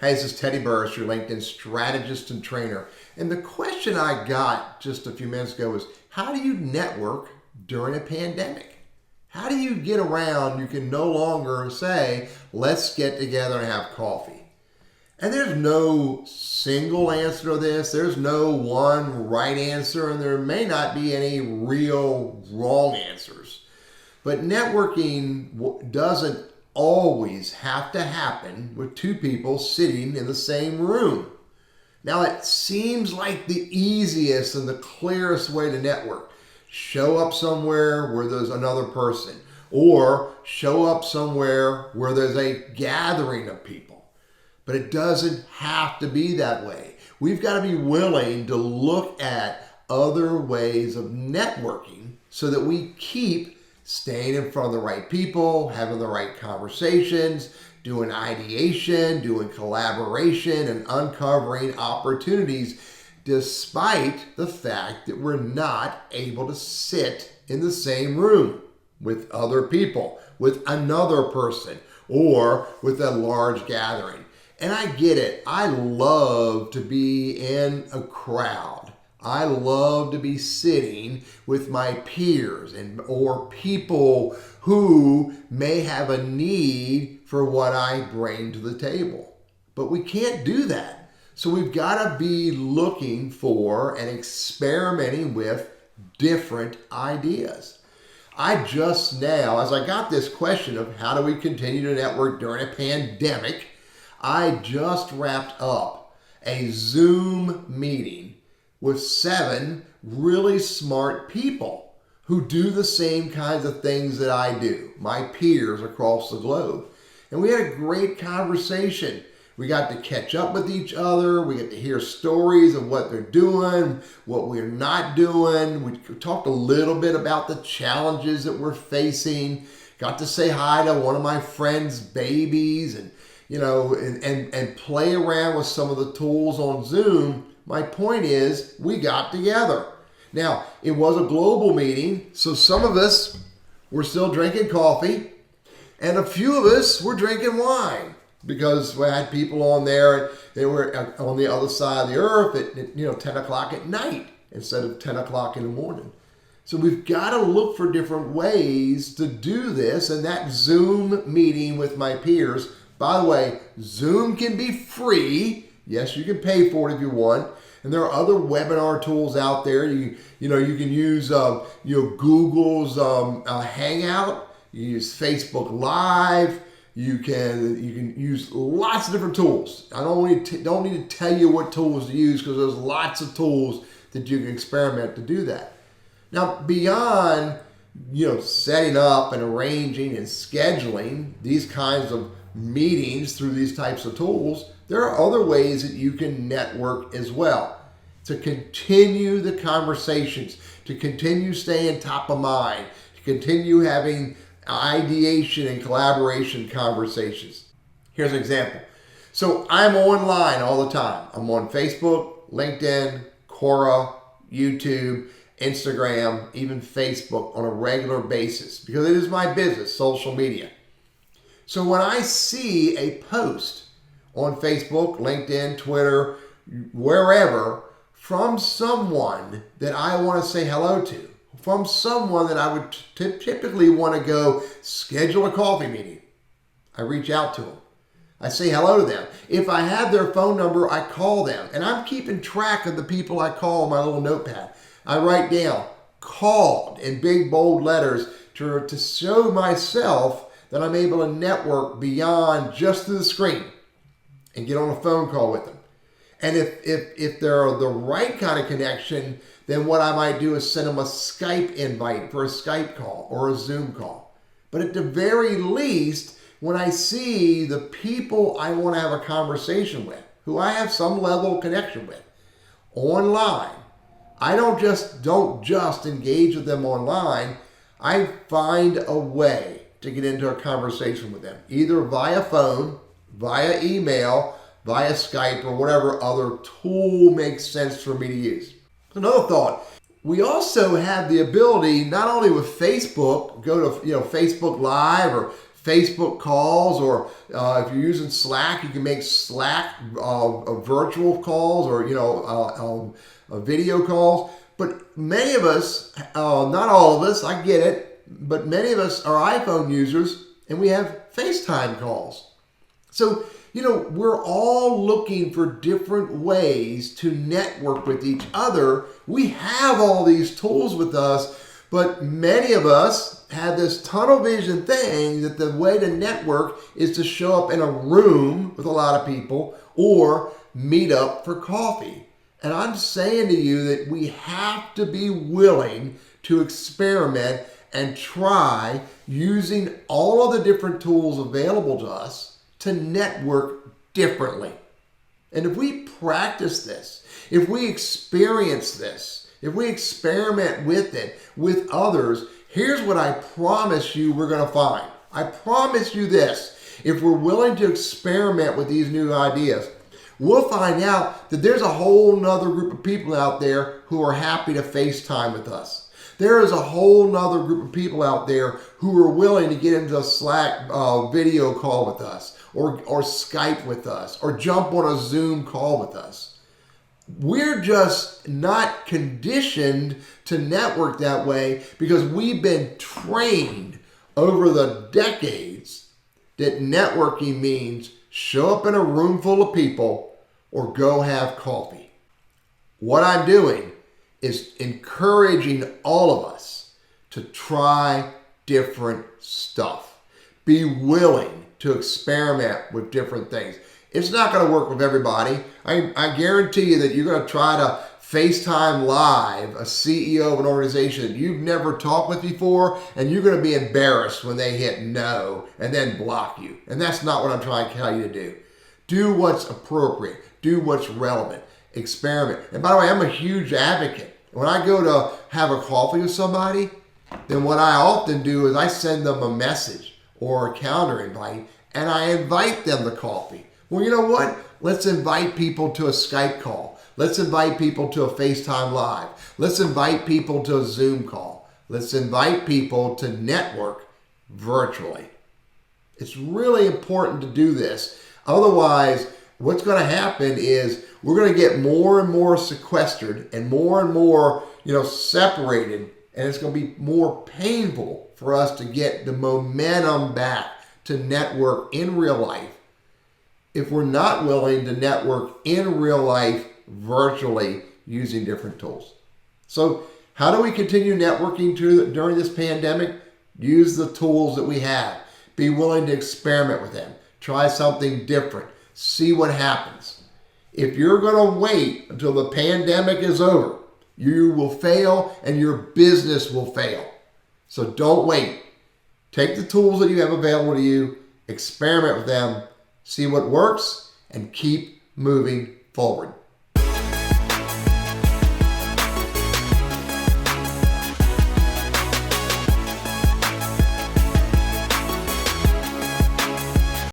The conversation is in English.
Hey, this is Teddy Burriss, your LinkedIn strategist and trainer. And the question I got just a few minutes ago was, how do you network during a pandemic? How do you get around? You can no longer say, let's get together and have coffee. And there's no single answer to this. There's no one right answer, and there may not be any real wrong answers. But networking doesn't always have to happen with two people sitting in the same room. Now, it seems like the easiest and the clearest way to network. Show up somewhere where there's another person, or show up somewhere where there's a gathering of people. But it doesn't have to be that way. We've got to be willing to look at other ways of networking so that we keep staying in front of the right people, having the right conversations, doing ideation, doing collaboration, and uncovering opportunities despite the fact that we're not able to sit in the same room with other people, with another person, or with a large gathering. And I get it. I love to be in a crowd. I love to be sitting with my peers or people who may have a need for what I bring to the table. But we can't do that. So we've got to be looking for and experimenting with different ideas. I just now, as I got this question of how do we continue to network during a pandemic, I just wrapped up a Zoom meeting with 7 really smart people who do the same kinds of things that I do, my peers across the globe. And we had a great conversation. We got to catch up with each other. We got to hear stories of what they're doing, what we're not doing. We talked a little bit about the challenges that we're facing. Got to say hi to one of my friend's babies and play around with some of the tools on Zoom. My point is, we got together. Now, it was a global meeting, so some of us were still drinking coffee, and a few of us were drinking wine because we had people on there. They were on the other side of the earth at 10 o'clock at night instead of 10 o'clock in the morning. So we've got to look for different ways to do this, and that Zoom meeting with my peers. By the way, Zoom can be free. Yes, you can pay for it if you want. And there are other webinar tools out there. You can use Google's Hangout. You use Facebook Live. You can use lots of different tools. I don't need to tell you what tools to use because there's lots of tools that you can experiment to do that. Now, beyond setting up and arranging and scheduling these kinds of meetings through these types of tools, there are other ways that you can network as well to continue the conversations, to continue staying top of mind, to continue having ideation and collaboration conversations. Here's an example. So I'm online all the time. I'm on Facebook, LinkedIn, Quora, YouTube, Instagram, even Facebook on a regular basis because it is my business, social media. So when I see a post on Facebook, LinkedIn, Twitter, wherever, from someone that I want to say hello to, from someone that I would typically want to go schedule a coffee meeting, I reach out to them. I say hello to them. If I have their phone number, I call them. And I'm keeping track of the people I call on my little notepad. I write down called in big bold letters to show myself that I'm able to network beyond just through the screen and get on a phone call with them. And if they're the right kind of connection, then what I might do is send them a Skype invite for a Skype call or a Zoom call. But at the very least, when I see the people I want to have a conversation with, who I have some level of connection with, online, I don't just engage with them online. I find a way to get into a conversation with them, either via phone, via email, via Skype, or whatever other tool makes sense for me to use. Another thought, we also have the ability, not only with Facebook, go to Facebook Live or Facebook calls, or if you're using Slack, you can make Slack virtual calls, or video calls. But many of us, not all of us, I get it, but many of us are iPhone users, and we have FaceTime calls. So, we're all looking for different ways to network with each other. We have all these tools with us, but many of us have this tunnel vision thing that the way to network is to show up in a room with a lot of people or meet up for coffee. And I'm saying to you that we have to be willing to experiment and try using all of the different tools available to us to network differently. And if we practice this, if we experience this, if we experiment with it with others, here's what I promise you we're going to find. I promise you this. If we're willing to experiment with these new ideas, we'll find out that there's a whole nother group of people out there who are happy to FaceTime with us. There is a whole nother group of people out there who are willing to get into a Slack video call with us, or Skype with us, or jump on a Zoom call with us. We're just not conditioned to network that way because we've been trained over the decades that networking means show up in a room full of people or go have coffee. What I'm doing is encouraging all of us to try different stuff. Be willing to experiment with different things. It's not going to work with everybody. I guarantee you that you're going to try to FaceTime live a CEO of an organization that you've never talked with before, and you're going to be embarrassed when they hit no and then block you. And that's not what I'm trying to tell you to do. Do what's appropriate. Do what's relevant. Experiment. And by the way, I'm a huge advocate. When I go to have a coffee with somebody, then what I often do is I send them a message or a calendar invite, and I invite them to coffee. Well, you know what? Let's invite people to a Skype call. Let's invite people to a FaceTime Live. Let's invite people to a Zoom call. Let's invite people to network virtually. It's really important to do this. Otherwise, what's going to happen is we're going to get more and more sequestered and more, separated, and it's going to be more painful for us to get the momentum back to network in real life if we're not willing to network in real life virtually using different tools. So how do we continue networking during this pandemic? Use the tools that we have. Be willing to experiment with them. Try something different. See what happens. If you're going to wait until the pandemic is over, you will fail and your business will fail. So don't wait. Take the tools that you have available to you, experiment with them, see what works, and keep moving forward.